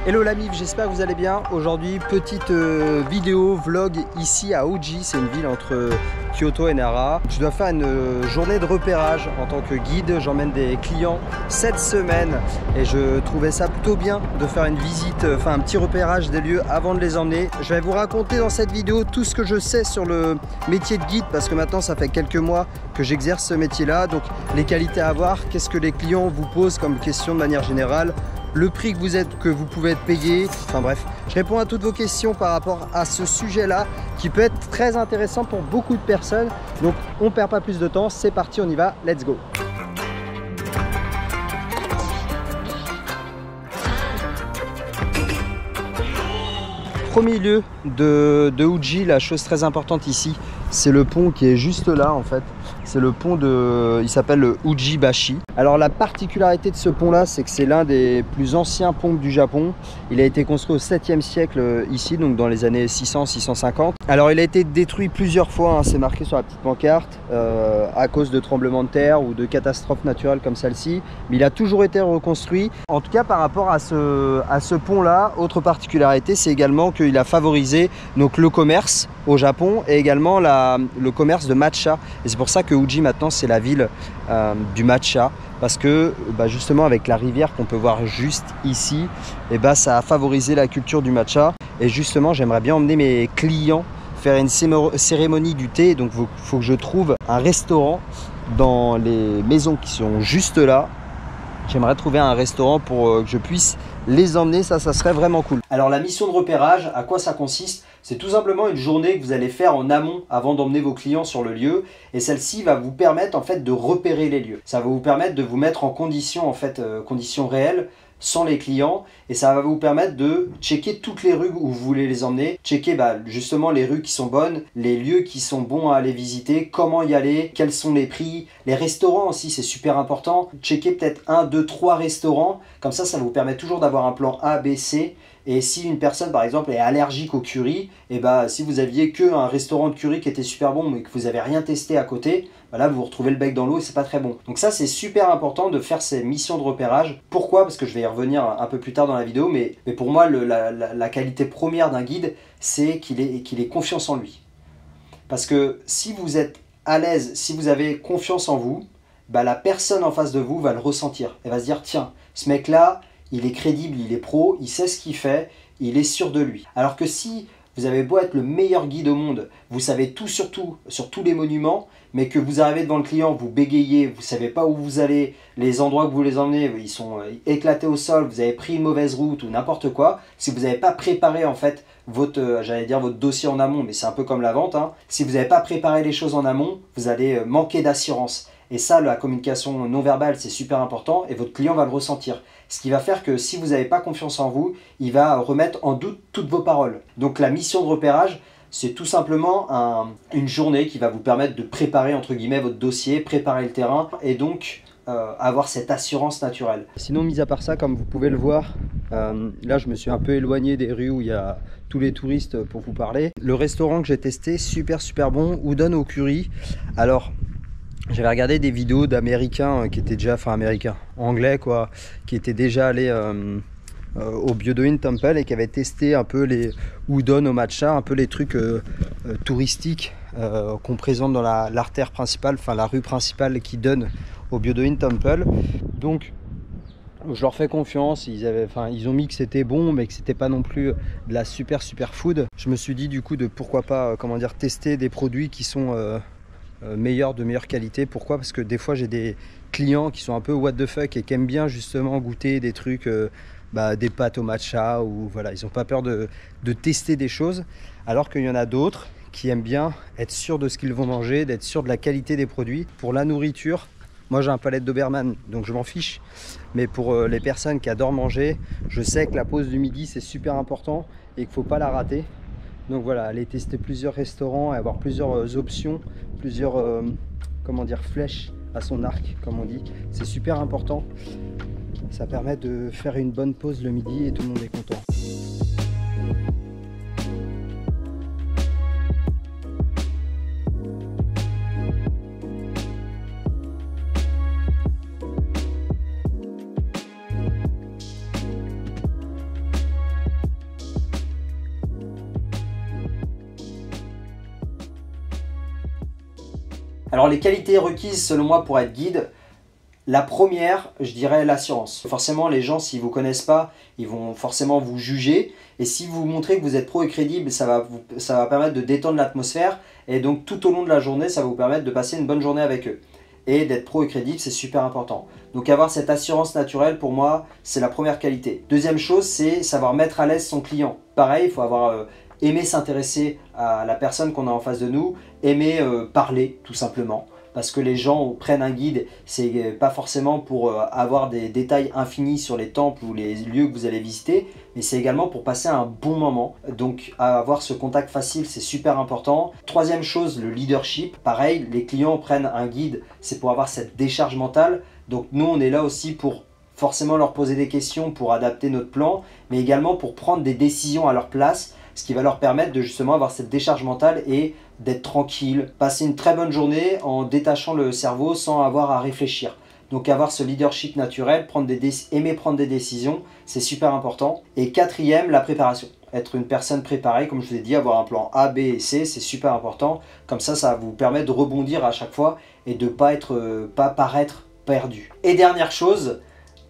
Hello la MIF, j'espère que vous allez bien. Aujourd'hui, petite vidéo vlog ici à Uji, c'est une ville entre Kyoto et Nara. Je dois faire une journée de repérage en tant que guide. J'emmène des clients cette semaine et je trouvais ça plutôt bien de faire une visite, enfin un petit repérage des lieux avant de les emmener. Je vais vous raconter dans cette vidéo tout ce que je sais sur le métier de guide parce que maintenant ça fait quelques mois que j'exerce ce métier-là. Donc les qualités à avoir, qu'est-ce que les clients vous posent comme question de manière générale, le prix que vous pouvez être payé, enfin bref, je réponds à toutes vos questions par rapport à ce sujet-là qui peut être très intéressant pour beaucoup de personnes. Donc on perd pas plus de temps, c'est parti, on y va, let's go. Premier lieu de Uji, la chose très importante ici, c'est le pont qui est juste là en fait. C'est le pont il s'appelle le Ujibashi. Alors la particularité de ce pont là, c'est que c'est l'un des plus anciens ponts du Japon. Il a été construit au 7e siècle ici, donc dans les années 600-650. Alors il a été détruit plusieurs fois, hein, c'est marqué sur la petite pancarte, à cause de tremblements de terre ou de catastrophes naturelles comme celle-ci. Mais il a toujours été reconstruit. En tout cas par rapport à ce pont là, autre particularité, c'est également qu'il a favorisé donc, le commerce au Japon et également le commerce de matcha. Et c'est pour ça que Uji maintenant c'est la ville du matcha, parce que justement avec la rivière qu'on peut voir juste ici, et ça a favorisé la culture du matcha. Et justement j'aimerais bien emmener mes clients faire une cérémonie du thé. Donc il faut que je trouve un restaurant dans les maisons qui sont juste là. J'aimerais trouver un restaurant pour que je puisse les emmener, ça serait vraiment cool. Alors la mission de repérage, à quoi ça consiste? C'est tout simplement une journée que vous allez faire en amont avant d'emmener vos clients sur le lieu, et celle-ci va vous permettre en fait de repérer les lieux. Ça va vous permettre de vous mettre en condition, en fait, conditions réelles sans les clients, et ça va vous permettre de checker toutes les rues où vous voulez les emmener, checker justement les rues qui sont bonnes, les lieux qui sont bons à aller visiter, comment y aller, quels sont les prix, les restaurants aussi c'est super important, checker peut-être 1, 2, 3 restaurants, comme ça vous permet toujours d'avoir un plan A, B, C. Et si une personne par exemple est allergique au curry, et si vous aviez que un restaurant de curry qui était super bon mais que vous n'avez rien testé à côté, là vous vous retrouvez le bec dans l'eau et c'est pas très bon. Donc ça c'est super important de faire ces missions de repérage. Pourquoi? Parce que je vais y revenir un peu plus tard dans la vidéo, mais pour moi la qualité première d'un guide, c'est qu'il ait confiance en lui. Parce que si vous êtes à l'aise, si vous avez confiance en vous, la personne en face de vous va le ressentir. Elle va se dire tiens, ce mec là il est crédible, il est pro, il sait ce qu'il fait, il est sûr de lui. Alors que si vous avez beau être le meilleur guide au monde, vous savez tout sur tous les monuments, mais que vous arrivez devant le client, vous bégayez, vous ne savez pas où vous allez, les endroits que vous les emmenez, ils sont éclatés au sol, vous avez pris une mauvaise route ou n'importe quoi, si vous n'avez pas préparé en fait votre dossier en amont, mais c'est un peu comme la vente, hein, si vous n'avez pas préparé les choses en amont, vous allez manquer d'assurance. Et ça, la communication non verbale, c'est super important et votre client va le ressentir. Ce qui va faire que si vous n'avez pas confiance en vous, il va remettre en doute toutes vos paroles. Donc la mission de repérage, c'est tout simplement une journée qui va vous permettre de préparer entre guillemets votre dossier, préparer le terrain et donc avoir cette assurance naturelle. Sinon, mis à part ça, comme vous pouvez le voir, là je me suis un peu éloigné des rues où il y a tous les touristes pour vous parler. Le restaurant que j'ai testé, super bon, udon au curry. Alors, j'avais regardé des vidéos d'Américains qui étaient déjà, anglais quoi, qui étaient déjà allés au Byodoin Temple et qui avaient testé un peu les udon au matcha, un peu les trucs touristiques qu'on présente dans l'artère principale, enfin la rue principale qui donne au Byodoin Temple. Donc je leur fais confiance, ils ont mis que c'était bon mais que c'était pas non plus de la super food. Je me suis dit du coup de pourquoi pas tester des produits qui sont de meilleure qualité. Pourquoi? Parce que des fois j'ai des clients qui sont un peu what the fuck et qui aiment bien justement goûter des trucs, des pâtes au matcha, ou voilà, ils n'ont pas peur de tester des choses, alors qu'il y en a d'autres qui aiment bien être sûrs de ce qu'ils vont manger, d'être sûrs de la qualité des produits. Pour la nourriture, moi j'ai un palette Doberman donc je m'en fiche, mais pour les personnes qui adorent manger, je sais que la pause du midi c'est super important et qu'il ne faut pas la rater. Donc voilà, aller tester plusieurs restaurants et avoir plusieurs options, plusieurs flèches à son arc, comme on dit. C'est super important. Ça permet de faire une bonne pause le midi et tout le monde est content. Alors les qualités requises selon moi pour être guide, la première, je dirais l'assurance. Forcément, les gens, s'ils ne vous connaissent pas, ils vont forcément vous juger. Et si vous montrez que vous êtes pro et crédible, ça va permettre de détendre l'atmosphère. Et donc, tout au long de la journée, ça va vous permettre de passer une bonne journée avec eux. Et d'être pro et crédible, c'est super important. Donc, avoir cette assurance naturelle, pour moi, c'est la première qualité. Deuxième chose, c'est savoir mettre à l'aise son client. Pareil, il faut avoir aimé s'intéresser à la personne qu'on a en face de nous, aimer parler, tout simplement. Parce que les gens prennent un guide, c'est pas forcément pour avoir des détails infinis sur les temples ou les lieux que vous allez visiter, mais c'est également pour passer un bon moment. Donc avoir ce contact facile, c'est super important. Troisième chose, le leadership. Pareil, les clients prennent un guide, c'est pour avoir cette décharge mentale. Donc nous, on est là aussi pour forcément leur poser des questions, pour adapter notre plan, mais également pour prendre des décisions à leur place, ce qui va leur permettre de justement avoir cette décharge mentale et d'être tranquille, passer une très bonne journée en détachant le cerveau sans avoir à réfléchir. Donc avoir ce leadership naturel, aimer prendre des décisions, c'est super important. Et quatrième, la préparation. Être une personne préparée, comme je vous ai dit, avoir un plan A, B et C, c'est super important. Comme ça vous permet de rebondir à chaque fois et de ne pas paraître perdu. Et dernière chose,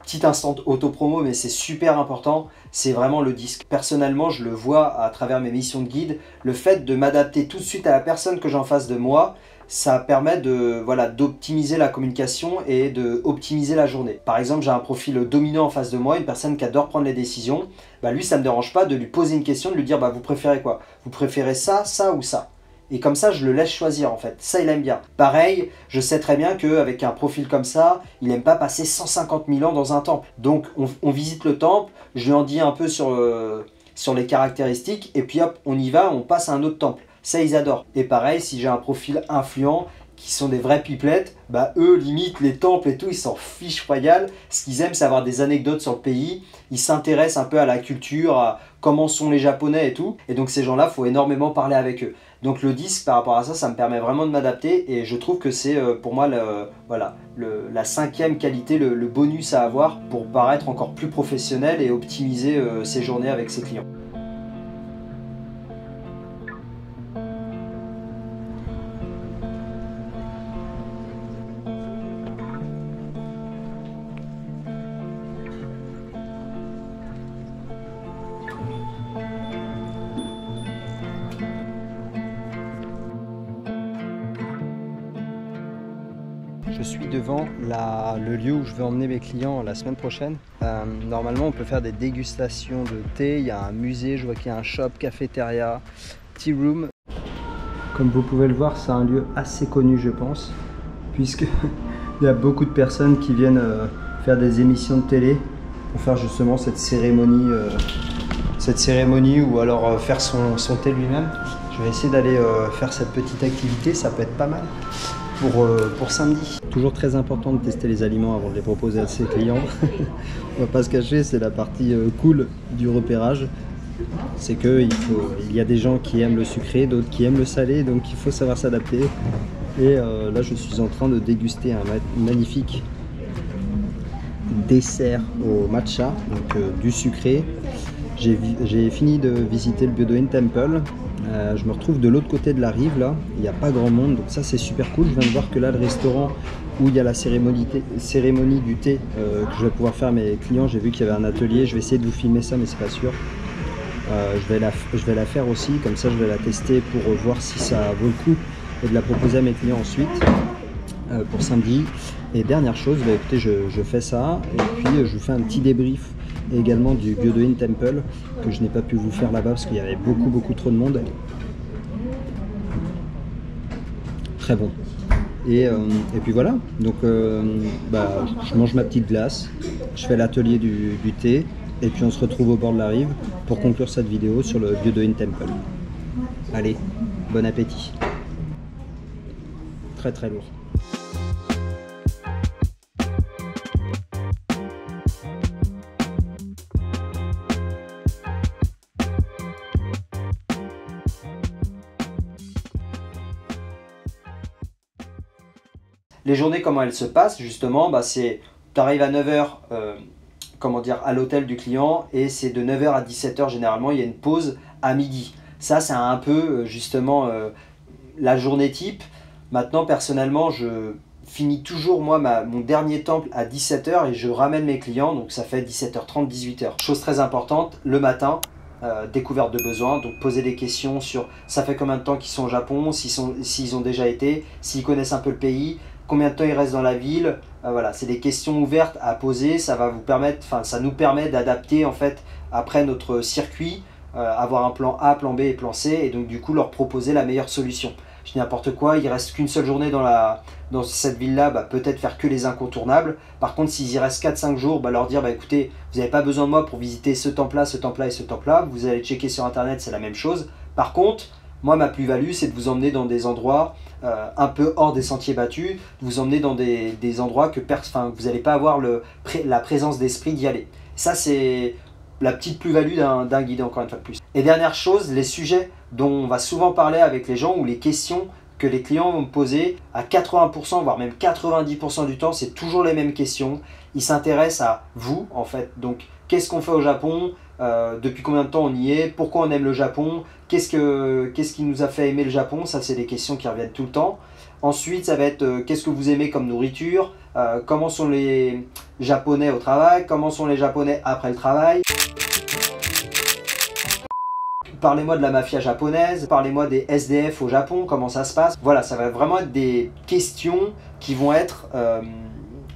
petit instant auto-promo, mais c'est super important, c'est vraiment le disque. Personnellement, je le vois à travers mes missions de guide, le fait de m'adapter tout de suite à la personne que j'ai en face de moi, ça permet d'optimiser la communication et d'optimiser la journée. Par exemple, j'ai un profil dominant en face de moi, une personne qui adore prendre les décisions. Lui, ça ne me dérange pas de lui poser une question, de lui dire vous préférez quoi? Vous préférez ça, ça ou ça? Et comme ça, je le laisse choisir en fait. Ça, il aime bien. Pareil, je sais très bien qu'avec un profil comme ça, il n'aime pas passer 150 000 ans dans un temple. Donc, on visite le temple, je lui en dis un peu sur les caractéristiques, et puis hop, on y va, on passe à un autre temple. Ça, ils adorent. Et pareil, si j'ai un profil influent, qui sont des vrais pipelettes, eux, limite, les temples et tout, ils s'en fichent royal. Ce qu'ils aiment, c'est avoir des anecdotes sur le pays. Ils s'intéressent un peu à la culture, à comment sont les Japonais et tout. Et donc, ces gens-là, il faut énormément parler avec eux. Donc, le disque, par rapport à ça, ça me permet vraiment de m'adapter. Et je trouve que c'est, pour moi, la cinquième qualité, le bonus à avoir pour paraître encore plus professionnel et optimiser ses journées avec ses clients. Je suis devant le lieu où je vais emmener mes clients la semaine prochaine. Normalement, on peut faire des dégustations de thé. Il y a un musée, je vois qu'il y a un shop, cafétéria, tea room. Comme vous pouvez le voir, c'est un lieu assez connu, je pense, puisque il y a beaucoup de personnes qui viennent faire des émissions de télé pour faire justement cette cérémonie ou alors faire son thé lui-même. Je vais essayer d'aller faire cette petite activité, ça peut être pas mal. Pour samedi. Toujours très important de tester les aliments avant de les proposer à ses clients. On va pas se cacher, c'est la partie cool du repérage. C'est qu'il y a des gens qui aiment le sucré, d'autres qui aiment le salé, donc il faut savoir s'adapter. Et là, je suis en train de déguster un magnifique dessert au matcha, donc du sucré. J'ai fini de visiter le Byodo-in Temple. Je me retrouve de l'autre côté de la rive là, il n'y a pas grand monde, donc ça c'est super cool. Je viens de voir que là le restaurant où il y a la cérémonie du thé que je vais pouvoir faire à mes clients, j'ai vu qu'il y avait un atelier, je vais essayer de vous filmer ça mais c'est pas sûr. Je vais la faire aussi, comme ça je vais la tester pour voir si ça vaut le coup et de la proposer à mes clients ensuite pour samedi. Et dernière chose, écoutez, je fais ça et puis je vous fais un petit débrief et également du Byodo-in Temple que je n'ai pas pu vous faire là-bas parce qu'il y avait beaucoup trop de monde. Très bon. Et puis voilà, donc je mange ma petite glace, je fais l'atelier du thé et puis on se retrouve au bord de la rive pour conclure cette vidéo sur le Byodo-in Temple. Allez, bon appétit. Très lourd. Les journées, comment elles se passent, justement, c'est tu arrives à 9 h à l'hôtel du client et c'est de 9 h à 17 h généralement, il y a une pause à midi. Ça, c'est un peu justement la journée type. Maintenant, personnellement, je finis toujours moi mon dernier temple à 17 h et je ramène mes clients, donc ça fait 17h30, 18 h. Chose très importante, le matin, découverte de besoins, donc poser des questions sur ça fait combien de temps qu'ils sont au Japon, s'ils ont déjà été, s'ils connaissent un peu le pays, combien de temps ils restent dans la ville. Voilà, c'est des questions ouvertes à poser, ça va vous permettre, enfin ça nous permet d'adapter en fait après notre circuit, avoir un plan A, plan B et plan C, et donc du coup leur proposer la meilleure solution. Je dis n'importe quoi, il reste qu'une seule journée dans cette ville-là, peut-être faire que les incontournables. Par contre, s'ils y restent 4-5 jours, leur dire écoutez, vous n'avez pas besoin de moi pour visiter ce temple-là, ce temple-là et ce temple-là. Vous allez checker sur Internet, c'est la même chose. Par contre, moi, ma plus-value, c'est de vous emmener dans des endroits un peu hors des sentiers battus, de vous emmener dans des endroits que vous n'allez pas avoir la présence d'esprit d'y aller. Ça, c'est la petite plus-value d'un guide, encore une fois de plus. Et dernière chose, les sujets dont on va souvent parler avec les gens ou les questions que les clients vont me poser à 80%, voire même 90% du temps, c'est toujours les mêmes questions. Ils s'intéressent à vous, en fait. Donc, qu'est-ce qu'on fait au Japon? Depuis combien de temps on y est? Pourquoi on aime le Japon? Qu'est-ce qui nous a fait aimer le Japon? Ça, c'est des questions qui reviennent tout le temps. Ensuite, ça va être qu'est-ce que vous aimez comme nourriture? Comment sont les Japonais au travail? Comment sont les Japonais après le travail? Parlez-moi de la mafia japonaise, parlez-moi des SDF au Japon, comment ça se passe. Voilà, ça va vraiment être des questions qui vont être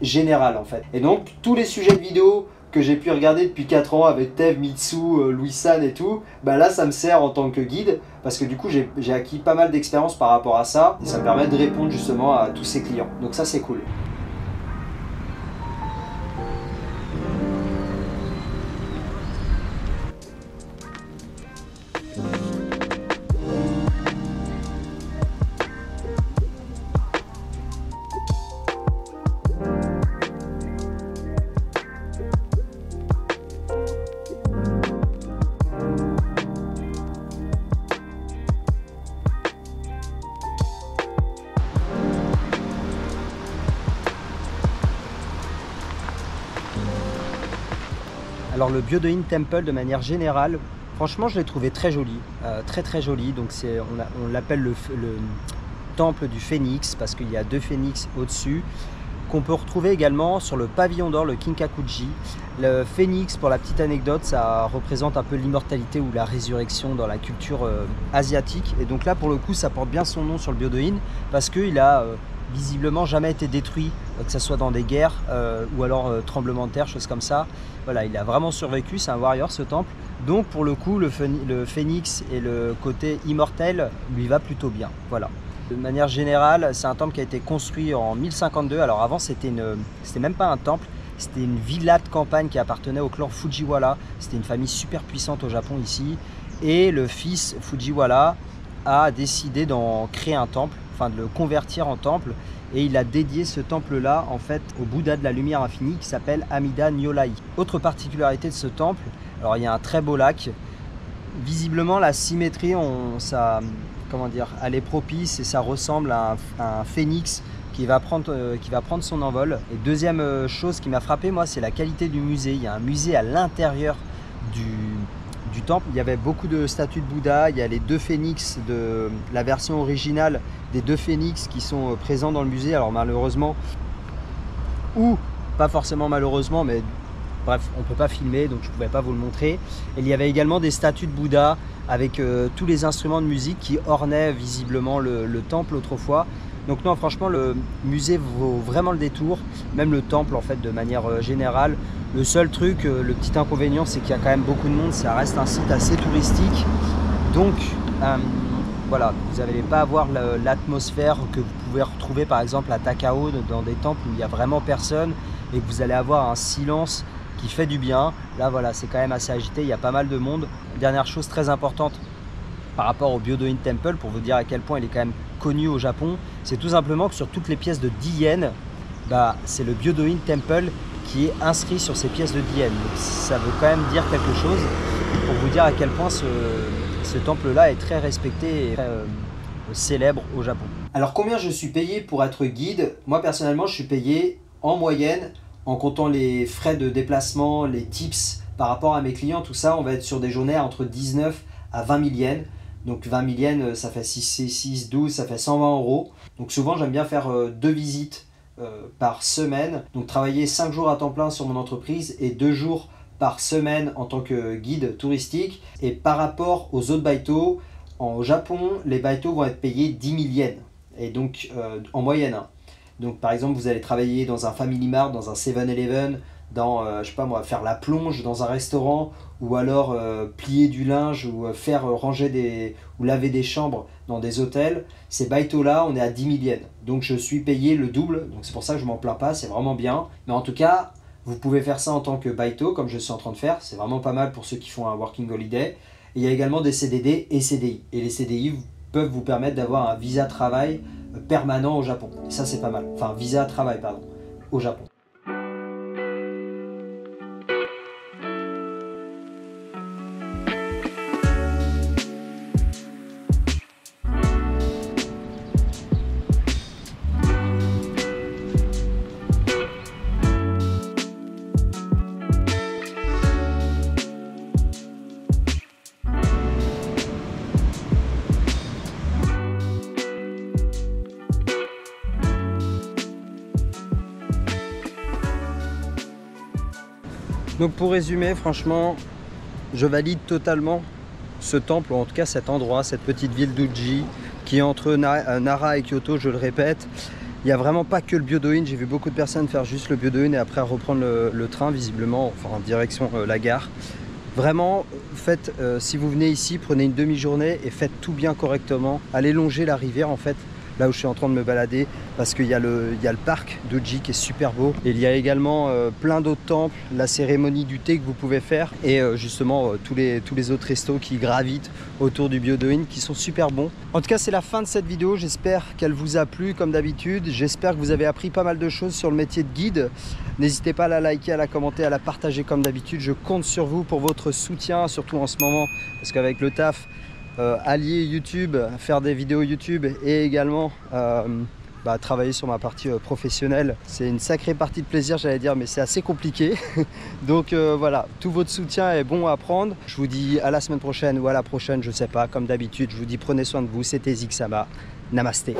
générales en fait. Et donc, tous les sujets de vidéo que j'ai pu regarder depuis 4 ans avec Tev, Mitsu, Louis-san et tout, là ça me sert en tant que guide parce que du coup j'ai acquis pas mal d'expérience par rapport à ça et ça me permet de répondre justement à tous ces clients. Donc ça c'est cool. Alors le Byodo-in Temple de manière générale, franchement je l'ai trouvé très joli, très joli. Donc on l'appelle le temple du phénix parce qu'il y a 2 phénix au-dessus, qu'on peut retrouver également sur le pavillon d'or, le Kinkakuji. Le phénix, pour la petite anecdote, ça représente un peu l'immortalité ou la résurrection dans la culture asiatique. Et donc là pour le coup ça porte bien son nom sur le Byodo-in parce qu'il a visiblement jamais été détruit, que ce soit dans des guerres ou alors tremblements de terre, choses comme ça. Voilà, il a vraiment survécu, c'est un warrior ce temple. Donc pour le coup, le phénix et le côté immortel lui va plutôt bien. Voilà. De manière générale, c'est un temple qui a été construit en 1052. Alors avant, c'était même pas un temple, c'était une villa de campagne qui appartenait au clan Fujiwara. C'était une famille super puissante au Japon ici. Et le fils Fujiwara a décidé d'en créer un temple, enfin de le convertir en temple. Et il a dédié ce temple-là en fait au Bouddha de la lumière infinie qui s'appelle Amida Nyōrai. Autre particularité de ce temple, alors il y a un très beau lac. Visiblement la symétrie, elle est propice et ça ressemble à un phénix qui va prendre son envol. Et deuxième chose qui m'a frappé moi, c'est la qualité du musée. Il y a un musée à l'intérieur du temple. Il y avait beaucoup de statues de Bouddha. Il y a les 2 phénix de la version originale des 2 phénix qui sont présents dans le musée. Alors malheureusement, ou pas forcément malheureusement, mais bref, on ne peut pas filmer, donc je ne pouvais pas vous le montrer. Et il y avait également des statues de Bouddha avec tous les instruments de musique qui ornaient visiblement le temple autrefois. Donc non, franchement, le musée vaut vraiment le détour, même le temple en fait de manière générale. Le seul truc, le petit inconvénient, c'est qu'il y a quand même beaucoup de monde, ça reste un site assez touristique. Donc voilà, vous n'allez pas avoir l'atmosphère que vous pouvez retrouver par exemple à Takao, dans des temples où il n'y a vraiment personne et que vous allez avoir un silence qui fait du bien. Là voilà, c'est quand même assez agité, il y a pas mal de monde. Dernière chose très importante par rapport au Byodo-in Temple, pour vous dire à quel point il est quand même connu au Japon, c'est tout simplement que sur toutes les pièces de 10 yens, c'est le Byodo-in Temple qui est inscrit sur ces pièces de 10 yens. Donc ça veut quand même dire quelque chose pour vous dire à quel point ce temple-là est très respecté et très célèbre au Japon. Alors combien je suis payé pour être guide? Moi personnellement, je suis payé en moyenne, en comptant les frais de déplacement, les tips par rapport à mes clients, tout ça, on va être sur des journées entre 19 à 20 000 yens. Donc 20 000 yens, ça fait 6, 12, ça fait 120 €. Donc souvent j'aime bien faire 2 visites par semaine. Donc travailler 5 jours à temps plein sur mon entreprise et 2 jours par semaine en tant que guide touristique. Et par rapport aux autres baito, au Japon, les baito vont être payés 10 000 yens. Et donc en moyenne. Hein. Donc par exemple, vous allez travailler dans un Family Mart, dans un 7-Eleven, dans, je sais pas moi, faire la plonge dans un restaurant, ou alors plier du linge, ou faire ranger ou laver des chambres dans des hôtels. Ces baito là, on est à 10 000 yens. Donc je suis payé le double, donc c'est pour ça que je m'en plains pas, c'est vraiment bien. Mais en tout cas, vous pouvez faire ça en tant que baito, comme je suis en train de faire, c'est vraiment pas mal pour ceux qui font un working holiday. Et il y a également des CDD et CDI. Et les CDI peuvent vous permettre d'avoir un visa travail permanent au Japon. Et ça c'est pas mal. Enfin, visa travail, pardon, au Japon. Donc pour résumer, franchement, je valide totalement ce temple, ou en tout cas cet endroit, cette petite ville d'Uji, qui est entre Nara et Kyoto, je le répète. Il n'y a vraiment pas que le Byodo-in, j'ai vu beaucoup de personnes faire juste le Byodo-in et après reprendre le train, visiblement, enfin en direction la gare. Vraiment, faites, si vous venez ici, prenez une demi-journée et faites tout bien correctement. Allez longer la rivière en fait, là où je suis en train de me balader, parce qu'il y a le parc d'Uji qui est super beau. Et il y a également plein d'autres temples, la cérémonie du thé que vous pouvez faire, et justement tous les autres restos qui gravitent autour du Byodo-in qui sont super bons. En tout cas, c'est la fin de cette vidéo, j'espère qu'elle vous a plu comme d'habitude. J'espère que vous avez appris pas mal de choses sur le métier de guide. N'hésitez pas à la liker, à la commenter, à la partager comme d'habitude. Je compte sur vous pour votre soutien, surtout en ce moment, parce qu'avec le taf, allier YouTube, faire des vidéos YouTube et également travailler sur ma partie professionnelle, c'est une sacrée partie de plaisir, j'allais dire, mais c'est assez compliqué. Donc voilà, tout votre soutien est bon à prendre. Je vous dis à la semaine prochaine ou à la prochaine, je sais pas, comme d'habitude, je vous dis prenez soin de vous, c'était Zixama, namasté.